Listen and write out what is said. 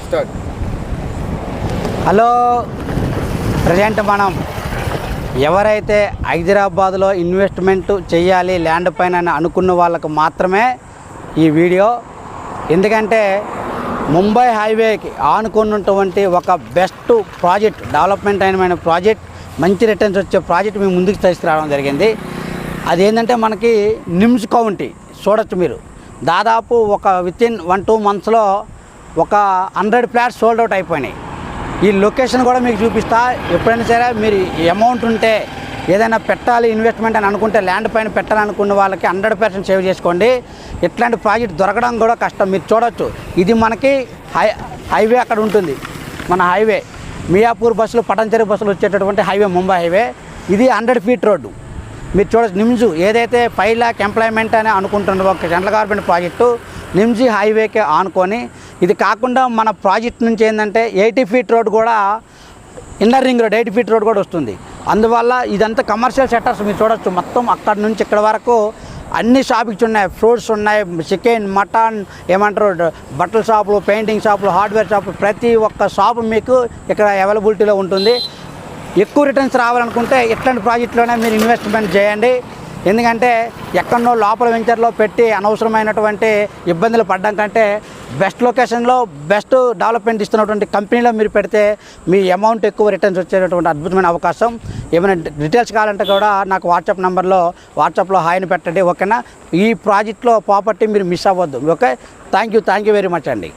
Start. Hello, present మనం ఎవరైతే హైదరాబాద్లో ఇన్వెస్ట్మెంట్ చేయాలి ల్యాండ్ పైన అని అనుకున్న వాళ్ళకు మాత్రమే ఈ వీడియో. ఎందుకంటే ముంబై హైవేకి ఆనుకున్నటువంటి ఒక బెస్ట్ ప్రాజెక్ట్, డెవలప్మెంట్ అయిన ప్రాజెక్ట్, మంచి రిటర్న్స్ వచ్చే ప్రాజెక్ట్ మేము ముందుకు తీసుకురావడం జరిగింది. అదేంటంటే మనకి నిమ్స్ కౌంటీ చూడొచ్చు మీరు. దాదాపు ఒక వితిన్ 1-2 మంత్స్లో ఒక 100 ఫ్లాట్స్ సోల్డ్ అవుట్ అయిపోయినాయి. ఈ లొకేషన్ కూడా మీకు చూపిస్తా. ఎప్పుడైనా సరే మీరు అమౌంట్ ఉంటే ఏదైనా పెట్టాలి ఇన్వెస్ట్మెంట్ అని అనుకుంటే ల్యాండ్ పైన పెట్టాలనుకున్న వాళ్ళకి 100% సేవ్ చేసుకోండి. ఇట్లాంటి ప్రాజెక్ట్ దొరకడం కూడా కష్టం. మీరు చూడొచ్చు, ఇది మనకి హైవే అక్కడ ఉంటుంది. మన హైవే మియాపూర్ బస్సులు, పటంచెరు బస్సులు వచ్చేటటువంటి హైవే, ముంబై హైవే. ఇది 100 ఫీట్ రోడ్డు. మీరు చూడొచ్చు, నిమ్స్ ఏదైతే 5 lakh ఎంప్లాయ్మెంట్ అని అనుకుంటున్న ఒక సెంట్రల్ గవర్నమెంట్ ప్రాజెక్టు నిమ్స్ హైవేకే ఆనుకొని. ఇది కాకుండా మన ప్రాజెక్ట్ నుంచి ఏంటంటే 80 ఫీట్ రోడ్ కూడా, inner ring road 80 feet road కూడా వస్తుంది. అందువల్ల ఇదంతా కమర్షియల్ సెక్టర్స్. మీరు చూడొచ్చు, మొత్తం అక్కడ నుంచి ఇక్కడ వరకు అన్ని షాపింగ్స్ ఉన్నాయి. ఫ్రూట్స్ ఉన్నాయి, చికెన్, మటన్, ఏమంటారు, బట్టల షాపులు, పెయింటింగ్ షాపులు, హార్డ్వేర్ షాపులు, ప్రతి ఒక్క షాపు మీకు ఇక్కడ అవైలబిలిటీలో ఉంటుంది. ఎక్కువ రిటర్న్స్ రావాలనుకుంటే ఇట్లాంటి ప్రాజెక్టులోనే మీరు ఇన్వెస్ట్మెంట్ చేయండి. ఎందుకంటే ఎక్కడో లోపల వెంచర్లో పెట్టి అనవసరమైనటువంటి ఇబ్బందులు పడడం కంటే బెస్ట్ లొకేషన్లో బెస్ట్ డెవలప్మెంట్ ఇస్తున్నటువంటి కంపెనీలో మీరు పెడితే మీ అమౌంట్ ఎక్కువ రిటర్న్స్ వచ్చేటటువంటి అద్భుతమైన అవకాశం. ఏమైనా డీటెయిల్స్ కావాలంటే కూడా నాకు వాట్సాప్లో హాయ్ని పెట్టండి, ఓకేనా. ఈ ప్రాజెక్ట్లో ప్రాపర్టీ మీరు మిస్ అవ్వద్దు, okay. Thank you very much అండి.